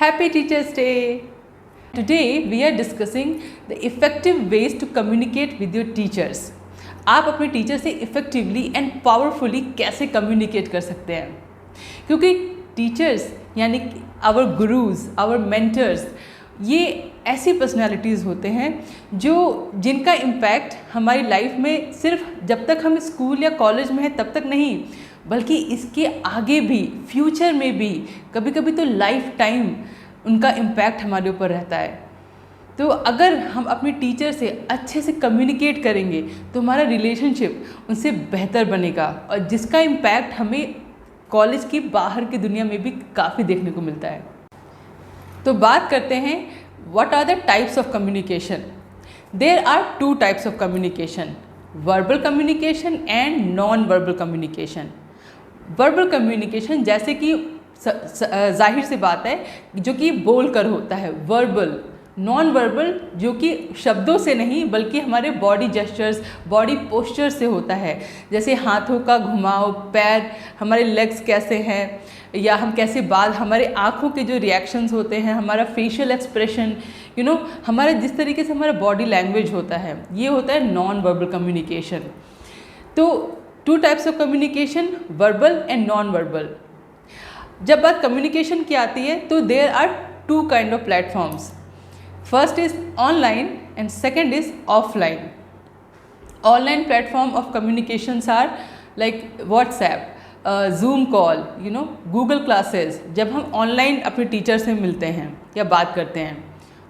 Happy Teachers Day! Today we are discussing the effective ways to communicate with your teachers. आप अपने teacher से effectively and powerfully कैसे communicate कर सकते हैं, क्योंकि टीचर्स यानी आवर गुरुज, आवर मेंटर्स, ये ऐसी पर्सनालिटीज़ होते हैं जिनका इम्पैक्ट हमारी लाइफ में सिर्फ जब तक हम स्कूल या कॉलेज में हैं तब तक नहीं, बल्कि इसके आगे भी, फ्यूचर में भी, कभी कभी तो लाइफ टाइम उनका इम्पैक्ट हमारे ऊपर रहता है। तो अगर हम अपने टीचर से अच्छे से कम्युनिकेट करेंगे तो हमारा रिलेशनशिप उनसे बेहतर बनेगा, और जिसका इम्पैक्ट हमें कॉलेज की बाहर की दुनिया में भी काफ़ी देखने को मिलता है। तो बात करते हैं what are the types of communication. There are two types of communication, verbal communication and non verbal communication. Verbal communication जैसे कि जाहिर सी बात है जो कि बोल कर होता है, वर्बल। नॉन वर्बल जो कि शब्दों से नहीं बल्कि हमारे बॉडी जेस्चर्स, बॉडी पोस्चर से होता है, जैसे हाथों का घुमाव, पैर, हमारे लेग्स कैसे हैं, या हम कैसे बाल, हमारे आँखों के जो रिएक्शंस होते हैं, हमारा फेशियल एक्सप्रेशन, हमारा जिस तरीके से हमारा बॉडी लैंग्वेज होता है, ये होता है नॉन वर्बल कम्युनिकेशन। तो two types of communication, verbal and non verbal. जब बात कम्युनिकेशन की आती है तो there are two kind of platforms. First is online and second is offline. Online platform of communications are like WhatsApp, Zoom call, Google classes, जब हम online अपने teacher से मिलते हैं या बात करते हैं।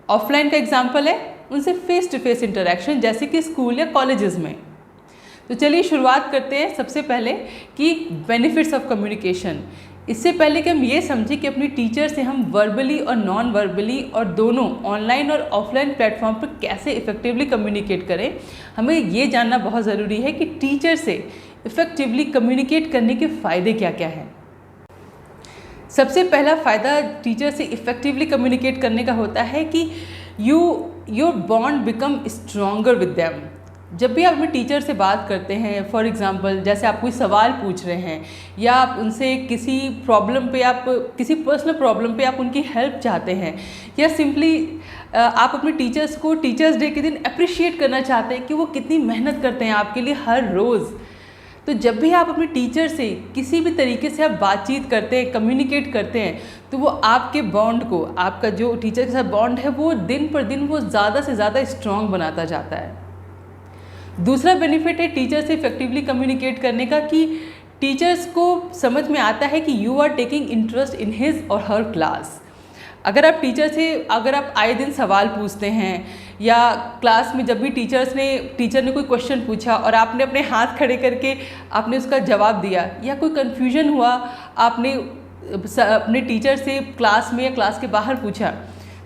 ऑफलाइन का एग्जाम्पल है उनसे फेस टू फेस इंटरेक्शन, जैसे कि स्कूल या कॉलेजेस में। तो चलिए शुरुआत करते हैं सबसे पहले कि बेनिफिट्स ऑफ कम्युनिकेशन। इससे पहले कि हम ये समझें कि अपने टीचर से हम वर्बली और नॉन वर्बली और दोनों ऑनलाइन और ऑफलाइन प्लेटफॉर्म पर कैसे इफ़ेक्टिवली कम्युनिकेट करें, हमें ये जानना बहुत ज़रूरी है कि टीचर से इफ़ेक्टिवली कम्युनिकेट करने के फ़ायदे क्या क्या हैं। सबसे पहला फ़ायदा टीचर से इफ़ेक्टिवली कम्युनिकेट करने का होता है कि your bond become stronger with them. जब भी आप अपने टीचर से बात करते हैं, फॉर एग्ज़ाम्पल जैसे आप कोई सवाल पूछ रहे हैं या आप उनसे किसी प्रॉब्लम पे, आप किसी पर्सनल प्रॉब्लम पे आप उनकी हेल्प चाहते हैं, या सिंपली आप अपने टीचर्स को टीचर्स डे के दिन अप्रिशिएट करना चाहते हैं कि वो कितनी मेहनत करते हैं आपके लिए हर रोज़। तो जब भी आप अपने टीचर से किसी भी तरीके से आप बातचीत करते हैं, कम्युनिकेट करते हैं, तो वो आपके बॉन्ड को, आपका जो टीचर के साथ बॉन्ड है, वो दिन पर दिन वो ज़्यादा से ज़्यादा स्ट्रॉन्ग बनाता जाता है। दूसरा बेनिफिट है टीचर से इफेक्टिवली कम्युनिकेट करने का कि टीचर्स को समझ में आता है कि you are taking interest in his और हर क्लास। अगर आप अगर आप आए दिन सवाल पूछते हैं, या क्लास में जब भी टीचर ने कोई क्वेश्चन पूछा और आपने अपने हाथ खड़े करके आपने उसका जवाब दिया, या कोई कन्फ्यूजन हुआ, आपने अपने टीचर से क्लास में या क्लास के बाहर पूछा,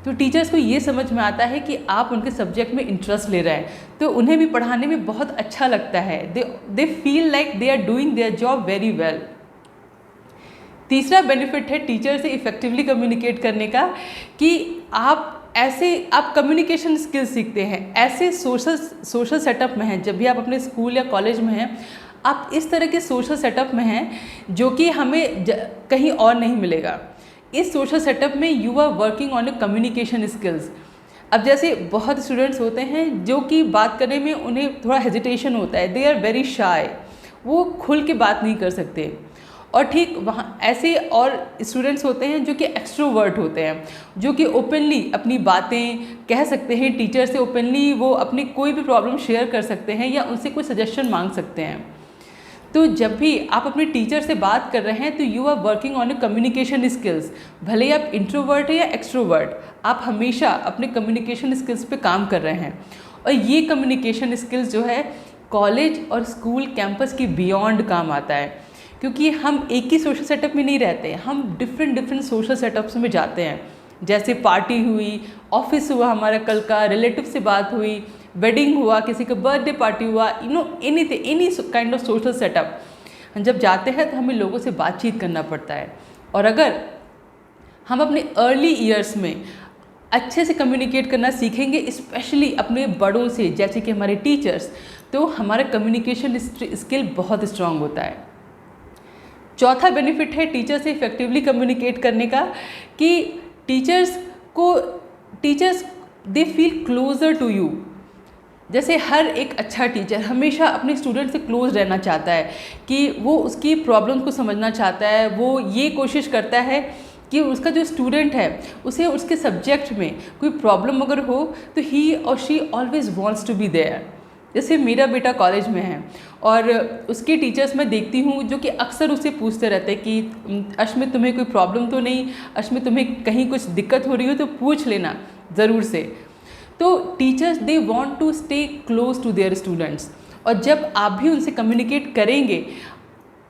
तो टीचर्स को ये समझ में आता है कि आप उनके सब्जेक्ट में इंटरेस्ट ले रहे हैं, तो उन्हें भी पढ़ाने में बहुत अच्छा लगता है। They feel like they are doing their job very well. तीसरा बेनिफिट है टीचर से इफ़ेक्टिवली कम्युनिकेट करने का कि आप कम्युनिकेशन स्किल्स सीखते हैं। ऐसे सोशल सेटअप में हैं, जब भी आप अपने स्कूल या कॉलेज में हैं, आप इस तरह के सोशल सेटअप में हैं जो कि हमें कहीं और नहीं मिलेगा। इस सोशल सेटअप में you are working on a communication skills. अब जैसे बहुत स्टूडेंट्स होते हैं जो कि बात करने में उन्हें थोड़ा हेजिटेशन होता है, दे आर वेरी शाय, वो खुल के बात नहीं कर सकते। और ठीक वहाँ ऐसे और स्टूडेंट्स होते हैं जो कि एक्सट्रोवर्ट होते हैं, जो कि ओपनली अपनी बातें कह सकते हैं, टीचर से ओपनली वो अपनी कोई भी प्रॉब्लम शेयर कर सकते हैं या उनसे कोई सजेशन मांग सकते हैं। तो जब भी आप अपने टीचर से बात कर रहे हैं तो you are working on a communication skills. भले ही आप इंट्रोवर्ट है या एक्सट्रोवर्ट, आप हमेशा अपने कम्युनिकेशन स्किल्स पे काम कर रहे हैं। और ये कम्युनिकेशन स्किल्स जो है कॉलेज और स्कूल कैंपस के बियॉन्ड काम आता है, क्योंकि हम एक ही सोशल सेटअप में नहीं रहते, हम डिफरेंट सोशल सेटअप्स में जाते हैं। जैसे पार्टी हुई, ऑफिस हुआ हमारा कल का, रिलेटिव से बात हुई, वेडिंग हुआ, किसी का बर्थडे पार्टी हुआ, any kind of social setup जब जाते हैं तो हमें लोगों से बातचीत करना पड़ता है। और अगर हम अपने अर्ली ईयर्स में अच्छे से कम्युनिकेट करना सीखेंगे, स्पेशली अपने बड़ों से, जैसे कि हमारे टीचर्स, तो हमारा कम्युनिकेशन स्किल बहुत स्ट्रांग होता है। चौथा बेनिफिट है टीचर से इफेक्टिवली कम्युनिकेट करने का कि teachers they feel closer to you. जैसे हर एक अच्छा टीचर हमेशा अपने स्टूडेंट से क्लोज रहना चाहता है, कि वो उसकी प्रॉब्लम को समझना चाहता है, वो ये कोशिश करता है कि उसका जो स्टूडेंट है उसे उसके सब्जेक्ट में कोई प्रॉब्लम अगर हो तो ही और she always wants to be there. जैसे मेरा बेटा कॉलेज में है और उसके टीचर्स मैं देखती हूँ जो कि अक्सर उसे पूछते रहते हैं कि अश्मित तुम्हें कोई प्रॉब्लम तो नहीं, अश्मित तुम्हें कहीं कुछ दिक्कत हो रही हो तो पूछ लेना ज़रूर से। तो teachers they want to stay close to their students, और जब आप भी उनसे कम्युनिकेट करेंगे,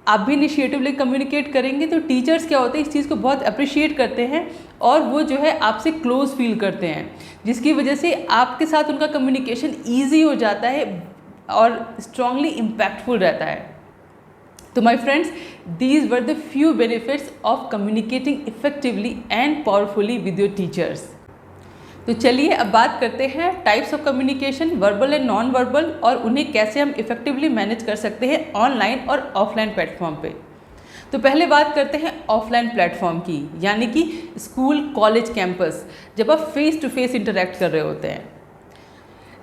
आप भी इनिशिएटिवली कम्युनिकेट करेंगे, तो टीचर्स क्या होते हैं इस चीज़ को बहुत अप्रिशिएट करते हैं और वो जो है आपसे क्लोज फील करते हैं, जिसकी वजह से आपके साथ उनका कम्युनिकेशन ईजी हो जाता है और स्ट्रांगली इम्पैक्टफुल रहता है। तो my friends, these were the few benefits of communicating effectively and powerfully with your teachers. तो चलिए अब बात करते हैं types of communication, verbal and non verbal, और उन्हें कैसे हम इफेक्टिवली मैनेज कर सकते हैं ऑनलाइन और ऑफलाइन प्लेटफॉर्म पे। तो पहले बात करते हैं ऑफलाइन प्लेटफॉर्म की, यानी कि स्कूल, कॉलेज, कैंपस, जब आप फेस टू फेस इंटरेक्ट कर रहे होते हैं।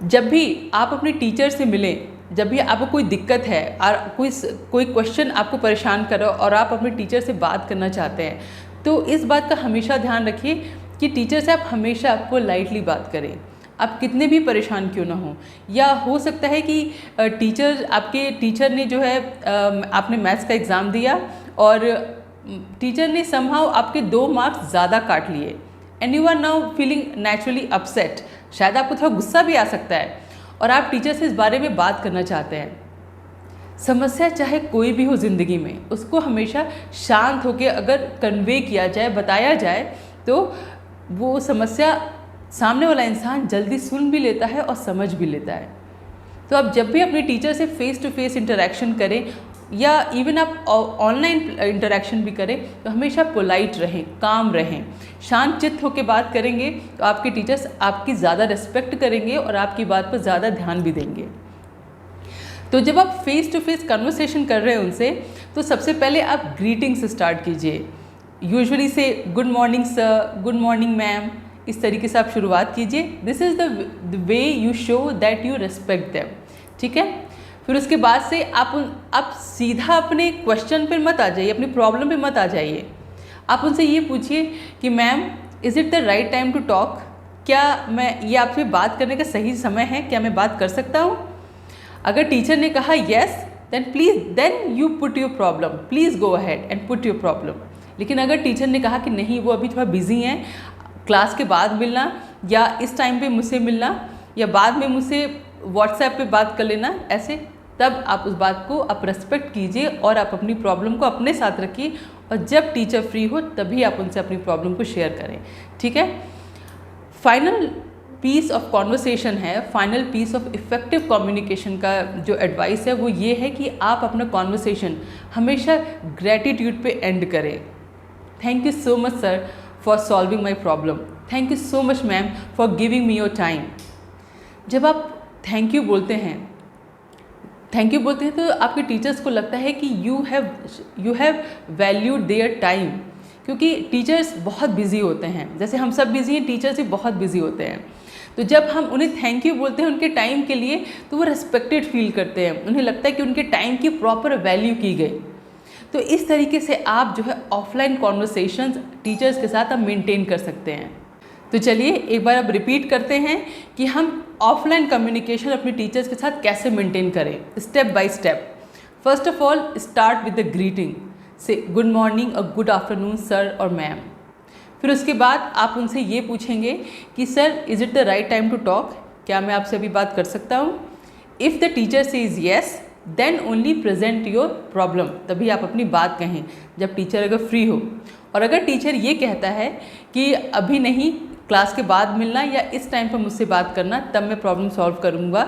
जब भी आप अपने टीचर से मिलें, जब भी आपको कोई दिक्कत है और कोई क्वेश्चन आपको परेशान कर रहा हो और आप अपने टीचर से बात करना चाहते हैं, तो इस बात का हमेशा ध्यान रखिए कि टीचर से आप हमेशा पोलाइटली बात करें, आप कितने भी परेशान क्यों ना हो। या हो सकता है कि आपके टीचर ने जो है आपने मैथ्स का एग्ज़ाम दिया और टीचर ने समहाउ आपके 2 मार्क्स ज़्यादा काट लिए and you are now feeling naturally upset. शायद आपको थोड़ा गुस्सा भी आ सकता है और आप टीचर से इस बारे में बात करना चाहते हैं। समस्या चाहे कोई भी हो ज़िंदगी में, उसको हमेशा शांत होकर अगर कन्वे किया जाए, बताया जाए, तो वो समस्या सामने वाला इंसान जल्दी सुन भी लेता है और समझ भी लेता है। तो आप जब भी अपने टीचर से फेस टू फेस इंटरेक्शन करें या इवन आप ऑनलाइन इंटरेक्शन भी करें, तो हमेशा पोलाइट रहें, काम रहें, शांत चित्त होकर बात करेंगे तो आपके टीचर्स आपकी ज़्यादा रिस्पेक्ट करेंगे और आपकी बात पर ज़्यादा ध्यान भी देंगे। तो जब आप फेस टू फेस कन्वर्सेशन कर रहे हैं उनसे, तो सबसे पहले आप ग्रीटिंग से स्टार्ट कीजिए। यूजुअली से good morning sir, good morning ma'am, इस तरीके से आप शुरुआत कीजिए। This is the way you show that you respect them, ठीक है। फिर उसके बाद से आप सीधा अपने क्वेश्चन पर मत आ जाइए, अपनी प्रॉब्लम पे मत आ जाइए। आप उनसे ये पूछिए कि ma'am, is it the right time to talk, क्या ये आपसे बात करने का सही समय है, क्या मैं बात कर सकता हूँ। अगर टीचर ने कहा yes, then you put your problem, please go ahead and put your problem. लेकिन अगर टीचर ने कहा कि नहीं, वो अभी थोड़ा बिजी हैं, क्लास के बाद मिलना या इस टाइम पे मुझसे मिलना या बाद में मुझसे व्हाट्सएप पे बात कर लेना, ऐसे, तब आप उस बात को आप रेस्पेक्ट कीजिए और आप अपनी प्रॉब्लम को अपने साथ रखिए, और जब टीचर फ्री हो तभी आप उनसे अपनी प्रॉब्लम को शेयर करें, ठीक है। फाइनल पीस ऑफ कॉन्वर्सेशन है, final piece of effective communication का जो एडवाइस है वो ये है कि आप अपना कॉन्वर्सेशन हमेशा ग्रेटिट्यूड पे एंड करें। Thank you so much sir for solving my problem, thank you so much ma'am for giving me your time. जब आप थैंक यू बोलते हैं तो आपके टीचर्स को लगता है कि you have valued their time, क्योंकि टीचर्स बहुत बिजी होते हैं, जैसे हम सब बिजी हैं, टीचर्स भी बहुत बिजी होते हैं। तो जब हम उन्हें थैंक यू बोलते हैं उनके टाइम के लिए, तो वो रेस्पेक्टेड फील करते हैं, उन्हें लगता है कि उनके टाइम की प्रॉपर वैल्यू की गई। तो इस तरीके से आप जो है ऑफलाइन कॉन्वर्सेशंस टीचर्स के साथ आप मेंटेन कर सकते हैं। तो चलिए एक बार अब रिपीट करते हैं कि हम ऑफलाइन कम्युनिकेशन अपने टीचर्स के साथ कैसे मेंटेन करें, step by step. First of all, start with the greeting, say good morning और गुड आफ्टरनून सर और मैम। फिर उसके बाद आप उनसे ये पूछेंगे कि sir, is it the right time to talk, क्या मैं आपसे अभी बात कर सकता हूँ। If the teacher says yes, then only present your problem, तभी आप अपनी बात कहें जब टीचर अगर फ्री हो। और अगर टीचर ये कहता है कि अभी नहीं, क्लास के बाद मिलना या इस टाइम पर मुझसे बात करना, तब मैं प्रॉब्लम सॉल्व करूँगा,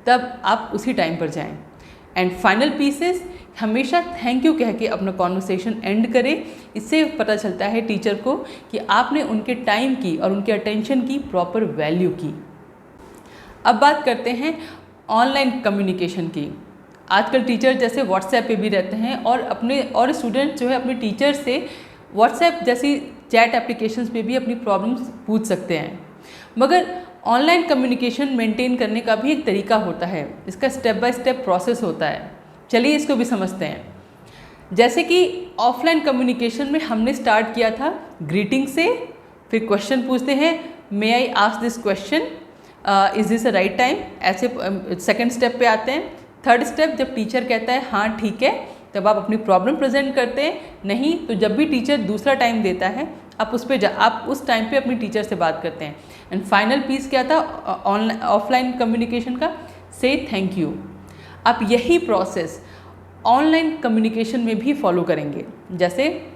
तब आप उसी टाइम पर जाएं। एंड फाइनल पीसेस, हमेशा थैंक यू कह के अपना कॉन्वर्सेशन एंड करें। इससे पता चलता है टीचर को कि आपने उनके टाइम की और उनके अटेंशन की प्रॉपर वैल्यू की। अब बात करते हैं ऑनलाइन कम्युनिकेशन की। आजकल टीचर जैसे व्हाट्सएप पे भी रहते हैं और स्टूडेंट जो है अपने टीचर से व्हाट्सएप जैसी चैट एप्लीकेशंस पे भी अपनी प्रॉब्लम्स पूछ सकते हैं। मगर ऑनलाइन कम्युनिकेशन मेंटेन करने का भी एक तरीका होता है, इसका स्टेप बाय स्टेप प्रोसेस होता है। चलिए इसको भी समझते हैं। जैसे कि ऑफलाइन कम्युनिकेशन में हमने स्टार्ट किया था ग्रीटिंग से, फिर क्वेश्चन पूछते हैं, may I ask this question, is this a right time, ऐसे सेकंड स्टेप पे आते हैं। थर्ड स्टेप, जब टीचर कहता है हाँ ठीक है, तब आप अपनी प्रॉब्लम प्रेजेंट करते हैं। नहीं तो जब भी टीचर दूसरा टाइम देता है आप आप उस टाइम पे अपनी टीचर से बात करते हैं। एंड फाइनल पीस क्या था ऑनलाइन ऑफलाइन कम्युनिकेशन का, से थैंक यू। आप यही प्रोसेस ऑनलाइन कम्युनिकेशन में भी फॉलो करेंगे। जैसे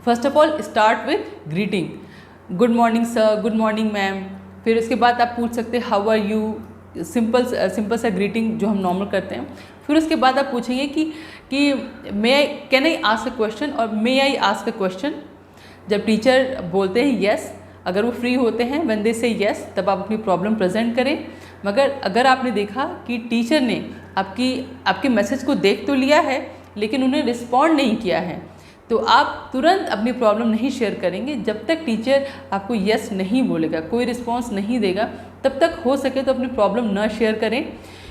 first of all start with greeting, good morning sir, good morning ma'am. फिर उसके बाद आप पूछ सकते हैं हाउ आर यू, सिंपल सा ग्रीटिंग जो हम नॉर्मल करते हैं। फिर उसके बाद आप पूछेंगे कि can I ask a question और मे आई आस्क अ क्वेश्चन। जब टीचर बोलते हैं येस, अगर वो फ्री होते हैं व्हेन दे से येस, तब आप अपनी प्रॉब्लम प्रेजेंट करें। मगर अगर आपने देखा कि टीचर ने आपके मैसेज को देख तो लिया है लेकिन उन्हें रिस्पॉन्ड नहीं किया है, तो आप तुरंत अपनी प्रॉब्लम नहीं शेयर करेंगे। जब तक टीचर आपको यस नहीं बोलेगा, कोई रिस्पॉन्स नहीं देगा, तब तक हो सके तो अपनी प्रॉब्लम ना शेयर करें,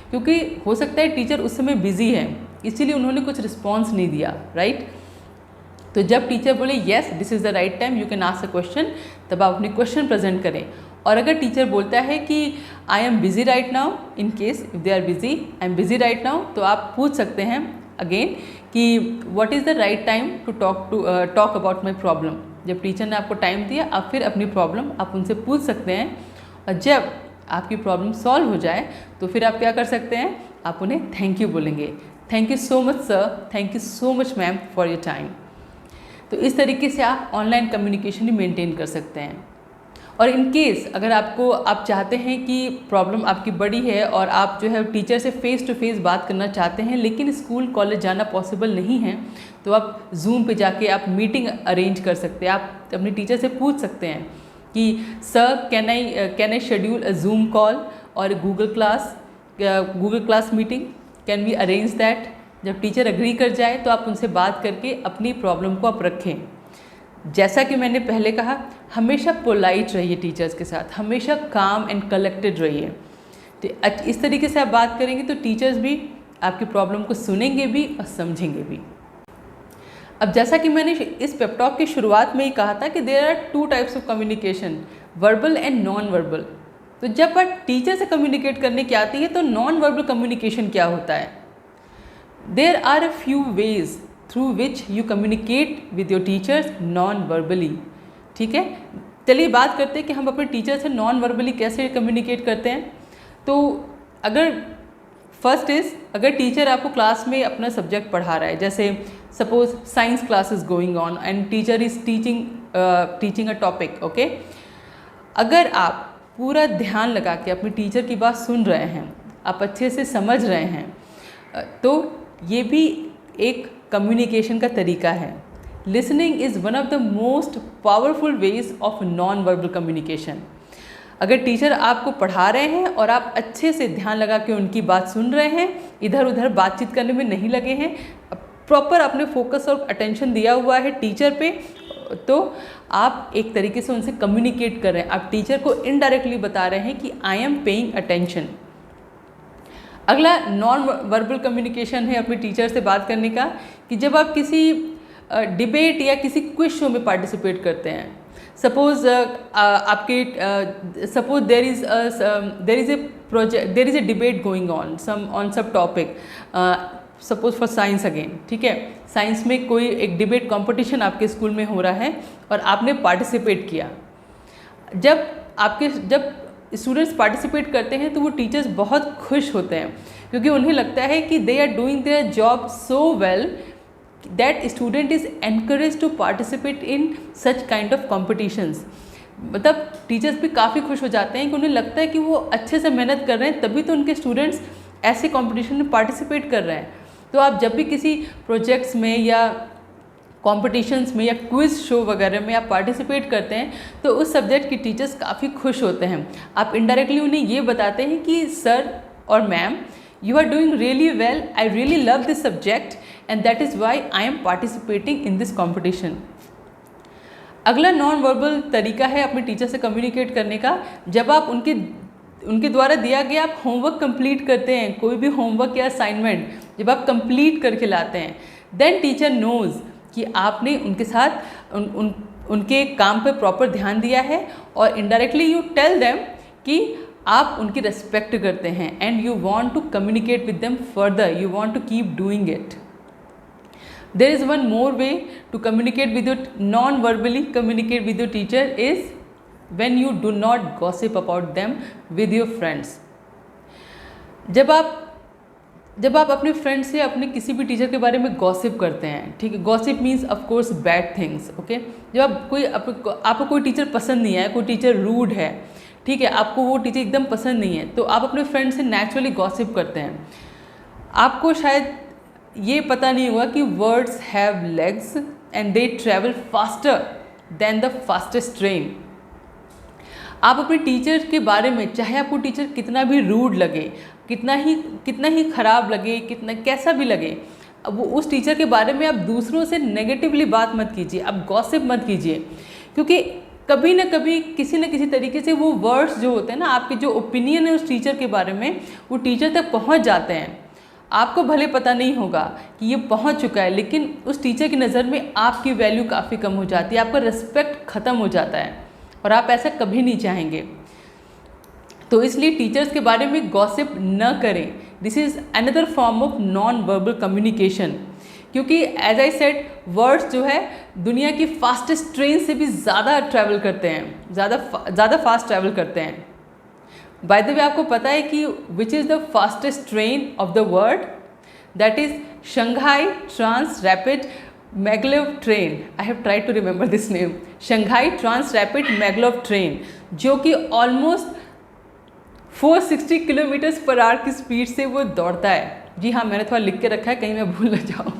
क्योंकि हो सकता है टीचर उस समय बिजी है इसीलिए उन्होंने कुछ रिस्पॉन्स नहीं दिया, राइट। तो जब टीचर बोले yes this is the right time you can ask a question, तब आप अपनी क्वेश्चन प्रेजेंट करें। और अगर टीचर बोलता है कि I am busy right now, in case if they are busy, I am busy right now, तो आप पूछ सकते हैं अगेन कि what is the right time to talk about my problem. जब टीचर ने आपको टाइम दिया आप फिर अपनी प्रॉब्लम आप उनसे पूछ सकते हैं, और जब आपकी प्रॉब्लम सॉल्व हो जाए तो फिर आप क्या कर सकते हैं, आप उन्हें थैंक यू बोलेंगे, thank you so much sir, thank you so much ma'am for your time. तो इस तरीके से आप ऑनलाइन कम्युनिकेशन ही मेंटेन कर सकते हैं। और इन केस अगर आप चाहते हैं कि प्रॉब्लम आपकी बड़ी है और आप जो है टीचर से फेस टू फेस बात करना चाहते हैं लेकिन स्कूल कॉलेज जाना पॉसिबल नहीं है, तो आप जूम पे जाके आप मीटिंग अरेंज कर सकते हैं। आप अपने टीचर से पूछ सकते हैं कि sir can I schedule a Zoom call और Google class meeting, can we arrange that. जब टीचर एग्री कर जाए तो आप उनसे बात करके अपनी प्रॉब्लम को आप रखें। जैसा कि मैंने पहले कहा, हमेशा पोलाइट रहिए टीचर्स के साथ, हमेशा काम एंड कलेक्टेड रहिए। तो इस तरीके से आप बात करेंगे तो टीचर्स भी आपकी प्रॉब्लम को सुनेंगे भी और समझेंगे भी। अब जैसा कि मैंने इस पेप टॉक की शुरुआत में ही कहा था कि there are 2 types of communication, verbal and non verbal. तो जब बात टीचर से कम्युनिकेट करने की आती है तो नॉन वर्बल कम्युनिकेशन क्या होता है। There are a few ways through which you communicate with your teachers non verbally. ठीक है, चलिए बात करते हैं कि हम अपने टीचर से नॉन वर्बली कैसे कम्युनिकेट करते हैं। तो अगर टीचर आपको क्लास में अपना सब्जेक्ट पढ़ा रहा है, जैसे suppose science class is going on and teacher is teaching a topic, okay. अगर आप पूरा ध्यान लगा के अपने टीचर की बात सुन रहे हैं, आप अच्छे से समझ रहे हैं, तो ये भी एक कम्युनिकेशन का तरीका है। Listening is one of the most powerful ways of non verbal communication. अगर टीचर आपको पढ़ा रहे हैं और आप अच्छे से ध्यान लगा के उनकी बात सुन रहे हैं, इधर उधर बातचीत करने में नहीं लगे हैं, प्रॉपर अपने फोकस और अटेंशन दिया हुआ है टीचर पे, तो आप एक तरीके से उनसे कम्युनिकेट कर रहे हैं। आप टीचर को इनडायरेक्टली बता रहे हैं कि आई एम पेइंग अटेंशन। अगला नॉन वर्बल कम्युनिकेशन है अपने टीचर से बात करने का, कि जब आप किसी डिबेट या किसी क्विज शो में पार्टिसिपेट करते हैं, suppose there is a debate going on some topic, suppose for science again, ठीक है, साइंस में कोई एक डिबेट कंपटीशन आपके स्कूल में हो रहा है और आपने पार्टिसिपेट किया। जब स्टूडेंट्स पार्टिसिपेट करते हैं तो वो टीचर्स बहुत खुश होते हैं, क्योंकि उन्हें लगता है कि they are doing their job so well that student is encourage to participate in such kind of competitions. मतलब टीचर्स भी काफ़ी खुश हो जाते हैं कि उन्हें लगता है कि वो अच्छे से मेहनत कर रहे हैं, तभी तो उनके स्टूडेंट्स ऐसे कॉम्पिटिशन में पार्टिसिपेट कर रहे हैं। तो आप जब भी किसी प्रोजेक्ट्स में या कॉम्पिटिशन्स में या क्विज़ शो वगैरह में आप पार्टिसिपेट करते हैं तो उस सब्जेक्ट की टीचर्स काफ़ी खुश होते हैं। आप इनडायरेक्टली उन्हें ये बताते हैं कि सर और ma'am, you are doing really well, I really love this subject and that is why I am participating in this competition. अगला नॉन वर्बल तरीका है अपने टीचर से कम्युनिकेट करने का, जब आप उनके द्वारा दिया गया आप होमवर्क कंप्लीट करते हैं, कोई भी होमवर्क या असाइनमेंट जब आप कंप्लीट करके लाते हैं, देन टीचर नोज़ कि आपने उनके साथ उनके काम पे प्रॉपर ध्यान दिया है, और इनडायरेक्टली यू टेल देम कि आप उनकी रिस्पेक्ट करते हैं and you want to communicate with them further, you want to keep doing it. There is one more way to communicate with your non-verbally communicate with your teacher is when you do not gossip about them with your friends. जब आप अपने friend से अपने किसी भी teacher के बारे में गॉसिप करते हैं, ठीक है, gossip means of course bad things, okay. जब आपको कोई टीचर पसंद नहीं है, कोई टीचर रूड है, ठीक है, आपको वो टीचर एकदम पसंद नहीं है, तो आप अपने फ्रेंड से नेचुरली गॉसिप करते हैं. आपको शायद ये पता नहीं हुआ कि words have legs and they travel faster than the fastest train. आप अपने टीचर के बारे में, चाहे आपको टीचर कितना भी रूड लगे, कितना ही ख़राब लगे, कितना कैसा भी लगे, अब वो उस टीचर के बारे में आप दूसरों से नेगेटिवली बात मत कीजिए, आप गॉसिप मत कीजिए, क्योंकि कभी ना कभी किसी न किसी तरीके से वो वर्ड्स जो होते हैं ना, आपके जो ओपिनियन है उस टीचर के बारे में, वो टीचर तक पहुंच जाते हैं. आपको भले पता नहीं होगा कि ये पहुंच चुका है, लेकिन उस टीचर की नज़र में आपकी वैल्यू काफ़ी कम हो जाती है, आपका रिस्पेक्ट ख़त्म हो जाता है, और आप ऐसा कभी नहीं चाहेंगे. तो इसलिए टीचर्स के बारे में गॉसिप न करें. This is another form of non verbal communication, क्योंकि एज आई सेड वर्ड्स जो है दुनिया की फास्टेस्ट ट्रेन से भी ज़्यादा ट्रैवल करते हैं, ज़्यादा फास्ट ट्रैवल करते हैं. बाय द वे, आपको पता है कि which is the fastest train of the world? That is Shanghai trans rapid maglev train. I have tried to remember this name. Shanghai trans rapid maglev train, जो कि almost 460 kilometres per hour की speed से वो दौड़ता है. जी हाँ, मैंने थोड़ा लिख के रखा है, कहीं मैं भूल ना जाऊँ.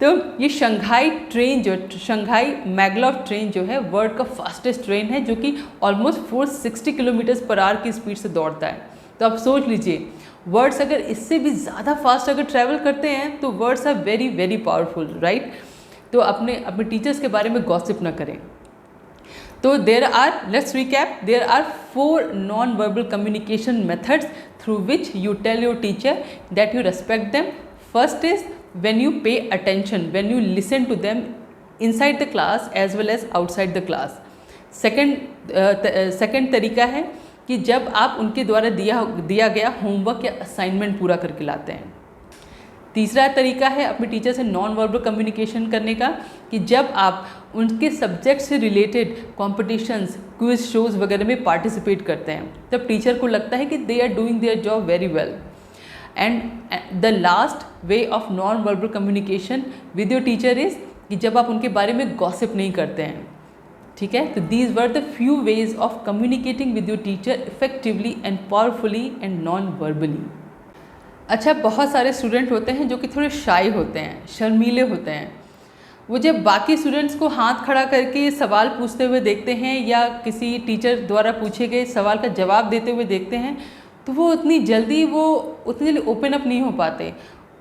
तो ये शंघाई ट्रेन जो शंघाई मैगलेव ट्रेन जो है वर्ल्ड का फास्टेस्ट ट्रेन है, जो कि ऑलमोस्ट 460 किलोमीटर्स पर आवर की स्पीड से दौड़ता है. तो आप सोच लीजिए, वर्ड्स अगर इससे भी ज़्यादा फास्ट अगर ट्रैवल करते हैं तो words are very very powerful, right. तो अपने टीचर्स के बारे में गॉसिप ना करें. तो let's recap, there are 4 non-verbal communication methods through which you tell your teacher that you respect them. First is when you pay attention, when you listen to them inside the class as well as outside the class. Second तरीका है कि जब आप उनके द्वारा दिया गया homework या असाइनमेंट पूरा करके लाते हैं. तीसरा तरीका है अपने टीचर से नॉन वर्बल कम्युनिकेशन करने का, कि जब आप उनके सब्जेक्ट से रिलेटेड कॉम्पिटिशन्स, क्विज शोज़ वगैरह में पार्टिसिपेट करते हैं, तब टीचर को लगता है कि they are doing their job very well. And the last way of non verbal communication with your teacher is कि जब आप उनके बारे में गॉसिप नहीं करते हैं, ठीक है. तो these were the few ways of communicating with your teacher effectively and powerfully and non verbally. अच्छा, बहुत सारे स्टूडेंट होते हैं जो कि थोड़े शाई होते हैं, शर्मीले होते हैं. वो जब बाकी स्टूडेंट्स को हाथ खड़ा करके सवाल पूछते हुए देखते हैं या किसी टीचर द्वारा पूछे गए सवाल का जवाब देते हुए देखते हैं, तो वो उतनी जल्दी ओपन अप नहीं हो पाते.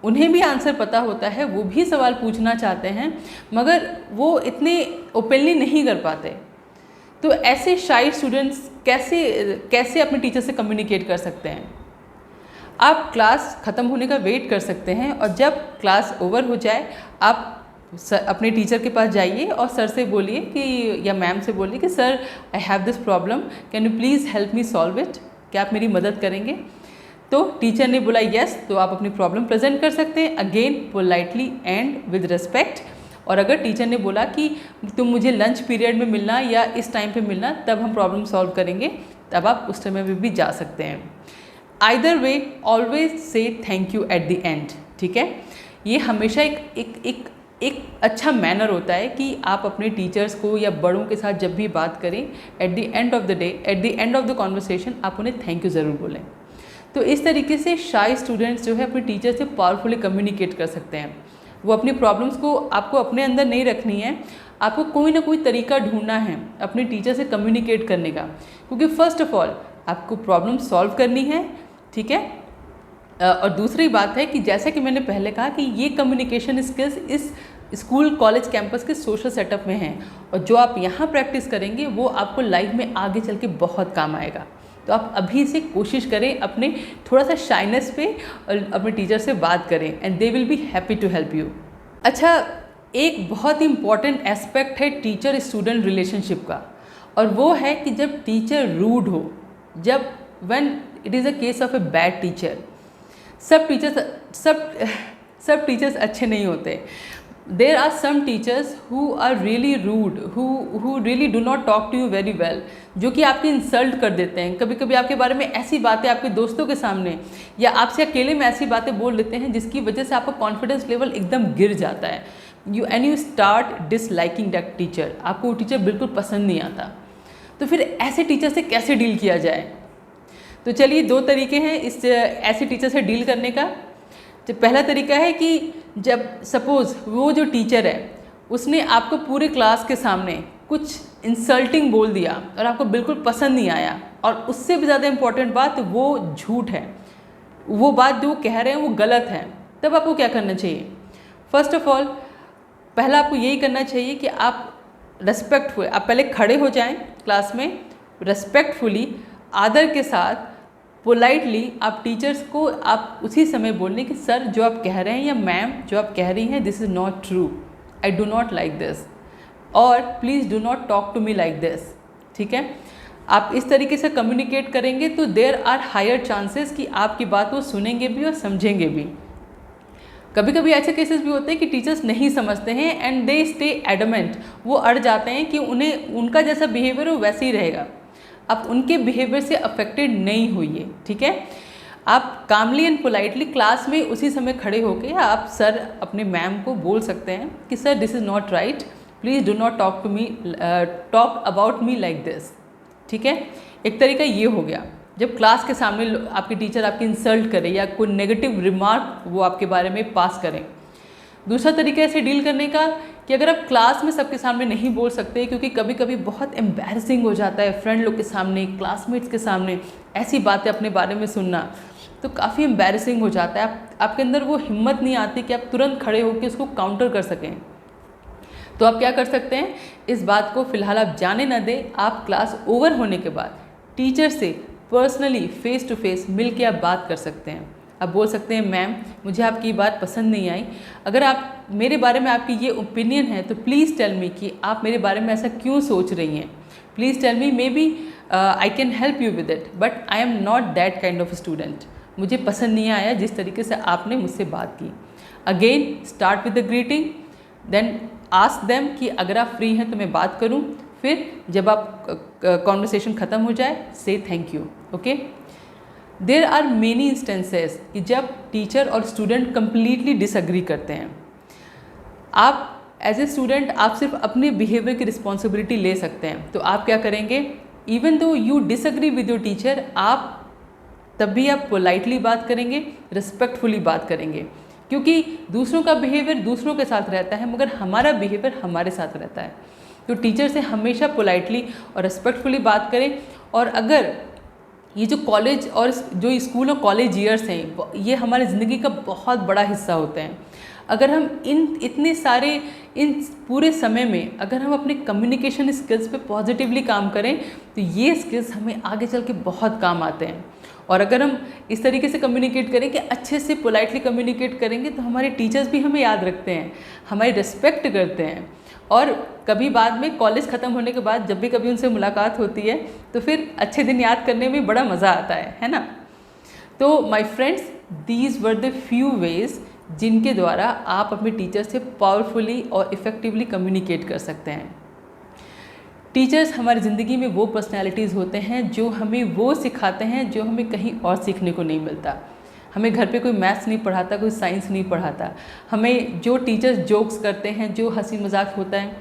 उन्हें भी आंसर पता होता है, वो भी सवाल पूछना चाहते हैं, मगर वो इतने ओपनली नहीं कर पाते. तो ऐसे शाई स्टूडेंट्स कैसे अपने टीचर से कम्युनिकेट कर सकते हैं? आप क्लास ख़त्म होने का वेट कर सकते हैं, और जब क्लास ओवर हो जाए आप अपने टीचर के पास जाइए और सर से बोलिए कि, या मैम से बोलिए कि sir I have this problem, can you please help me solve it, क्या आप मेरी मदद करेंगे? तो टीचर ने बोला यस, तो आप अपनी प्रॉब्लम प्रेजेंट कर सकते हैं, again politely and with respect. और अगर टीचर ने बोला कि तुम मुझे लंच पीरियड में मिलना या इस टाइम पे मिलना, तब हम प्रॉब्लम सॉल्व करेंगे, तब आप उस समय में भी जा सकते हैं. Either way always say thank you at the end, ठीक है. ये हमेशा एक अच्छा मैनर होता है कि आप अपने टीचर्स को या बड़ों के साथ जब भी बात करें, at the end of the day, at the end of the conversation आप उन्हें थैंक यू ज़रूर बोलें. तो इस तरीके से शाई स्टूडेंट्स जो है अपने टीचर से पावरफुली कम्युनिकेट कर सकते हैं. वो अपनी प्रॉब्लम्स को आपको अपने अंदर नहीं रखनी है, आपको कोई ना कोई तरीका ढूंढना है अपने टीचर से कम्युनिकेट करने का, क्योंकि फर्स्ट ऑफ ऑल आपको प्रॉब्लम सॉल्व करनी है, ठीक है. और दूसरी बात है कि जैसा कि मैंने पहले कहा कि ये कम्युनिकेशन स्किल्स इस स्कूल कॉलेज कैंपस के सोशल सेटअप में हैं, और जो आप यहाँ प्रैक्टिस करेंगे वो आपको लाइफ में आगे चल के बहुत काम आएगा। तो आप अभी से कोशिश करें, अपने थोड़ा सा शाइनेस पे अपने टीचर से बात करें, and they will be happy to help you. अच्छा, एक बहुत ही इम्पॉर्टेंट एस्पेक्ट है टीचर स्टूडेंट रिलेशनशिप का, और वो है कि जब टीचर रूड हो, जब when it is a case of a bad teacher. सब टीचर्स अच्छे नहीं होते। There are some teachers who are really rude, who really do not talk to you very well, जो कि आपकी इंसल्ट कर देते हैं। कभी कभी आपके बारे में ऐसी बातें आपके दोस्तों के सामने या आपसे अकेले में ऐसी बातें बोल लेते हैं जिसकी वजह से आपका कॉन्फिडेंस लेवल एकदम गिर जाता है। You start disliking that teacher. आपको वो टीचर बिल्कुल पसंद नहीं आता। तो फिर ऐसे टीचर से कैसे डील किया जाए? तो चलिए, 2 तरीके हैं इस ऐसे टीचर से डील करने का। तो पहला तरीका है कि जब सपोज़ वो जो टीचर है उसने आपको पूरे क्लास के सामने कुछ इंसल्टिंग बोल दिया और आपको बिल्कुल पसंद नहीं आया, और उससे भी ज़्यादा इम्पॉर्टेंट बात, वो झूठ है, वो बात जो कह रहे हैं वो गलत है, तब आपको क्या करना चाहिए? फर्स्ट ऑफ ऑल, पहला आपको यही करना चाहिए कि आप रेस्पेक्टफुल, आप पहले खड़े हो जाएं क्लास में, रेस्पेक्टफुली, आदर के साथ, पोलाइटली आप टीचर्स को आप उसी समय बोलने कि सर जो आप कह रहे हैं या मैम जो आप कह रही हैं, this is not true, I do not like this, और please do not talk to me like this. ठीक है, आप इस तरीके से कम्युनिकेट करेंगे तो देयर आर हायर चांसेस कि आपकी बात वो सुनेंगे भी और समझेंगे भी। कभी कभी ऐसे केसेस भी होते हैं कि टीचर्स नहीं समझते हैं एंड दे स्टे एडमेंट, वो अड़ जाते हैं कि उन्हें उनका जैसा बिहेवियर हो वैसे ही रहेगा। आप उनके बिहेवियर से अफेक्टेड नहीं होइए। ठीक है, आप कामली एंड पोलाइटली क्लास में उसी समय खड़े होकर आप सर अपने मैम को बोल सकते हैं कि sir this is not right, please do not talk about me like this. ठीक है, एक तरीका ये हो गया जब क्लास के सामने आपके टीचर आपकी इंसल्ट करे या कोई नेगेटिव रिमार्क वो आपके बारे में पास करें। दूसरा तरीका ऐसे डील करने का कि अगर आप क्लास में सबके सामने नहीं बोल सकते, क्योंकि कभी कभी बहुत एम्बैरसिंग हो जाता है फ्रेंड लोग के सामने, क्लासमेट्स के सामने ऐसी बातें अपने बारे में सुनना, तो काफ़ी एम्बैरसिंग हो जाता है। आपके अंदर वो हिम्मत नहीं आती कि आप तुरंत खड़े होकर उसको काउंटर कर सकें। तो आप क्या कर सकते हैं, इस बात को फ़िलहाल आप जाने ना दें। आप क्लास ओवर होने के बाद टीचर से पर्सनली फेस टू फेस मिल के आप बात कर सकते हैं। आप बोल सकते हैं मैम मुझे आपकी बात पसंद नहीं आई, अगर आप मेरे बारे में आपकी ये ओपिनियन है तो प्लीज़ टेल मी कि आप मेरे बारे में ऐसा क्यों सोच रही हैं। Please tell me, maybe I can help you with it, but I am not that kind of student. मुझे पसंद नहीं आया जिस तरीके से आपने मुझसे बात की। Again start with the greeting, then ask them कि अगर आप फ्री हैं तो मैं बात करूं, फिर जब आप कॉन्वर्सेशन ख़त्म हो जाए से thank you. Okay, there are many instances कि जब टीचर और स्टूडेंट कम्प्लीटली डिसएग्री करते हैं। आप एज ए स्टूडेंट आप सिर्फ अपने बिहेवियर की रिस्पॉन्सिबिलिटी ले सकते हैं। तो आप क्या करेंगे, even though you disagree with your teacher, आप तब भी आप पोलाइटली बात करेंगे, रिस्पेक्टफुली बात करेंगे, क्योंकि दूसरों का बिहेवियर दूसरों के साथ रहता है मगर हमारा बिहेवियर हमारे साथ रहता है। तो टीचर से हमेशा पोलाइटली और रिस्पेक्टफुली बात करें। और अगर ये जो कॉलेज और जो स्कूल और कॉलेज ईयर्स हैं, ये हमारी ज़िंदगी का बहुत बड़ा हिस्सा होते हैं। अगर हम इन पूरे समय में अगर हम अपने कम्युनिकेशन स्किल्स पे पॉजिटिवली काम करें तो ये स्किल्स हमें आगे चल के बहुत काम आते हैं। और अगर हम इस तरीके से कम्युनिकेट करें कि अच्छे से पोलाइटली कम्युनिकेट करेंगे तो हमारे टीचर्स भी हमें याद रखते हैं, हमारी रिस्पेक्ट करते हैं। और कभी बाद में कॉलेज ख़त्म होने के बाद जब भी कभी उनसे मुलाकात होती है तो फिर अच्छे दिन याद करने में बड़ा मज़ा आता है ना। तो my friends, these were the few ways जिनके द्वारा आप अपने टीचर से पावरफुली और इफ़ेक्टिवली कम्युनिकेट कर सकते हैं। टीचर्स हमारी ज़िंदगी में वो पर्सनैलिटीज़ होते हैं जो हमें वो सिखाते हैं जो हमें कहीं और सीखने को नहीं मिलता। हमें घर पे कोई मैथ्स नहीं पढ़ाता, कोई साइंस नहीं पढ़ाता। हमें जो टीचर्स जोक्स करते हैं, जो हंसी मजाक होता है,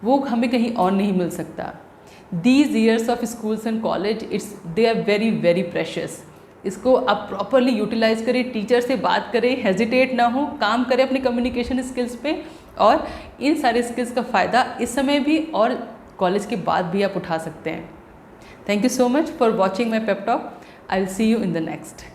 वो हमें कहीं और नहीं मिल सकता। These years of schools and college they are very very precious. इसको आप प्रॉपरली यूटिलाइज़ करें, टीचर से बात करें, हेजिटेट ना हो, काम करें अपने कम्युनिकेशन स्किल्स पे, और इन सारे स्किल्स का फ़ायदा इस समय भी और कॉलेज के बाद भी आप उठा सकते हैं। Thank you so much for watching my pep talk. I will see you in the next.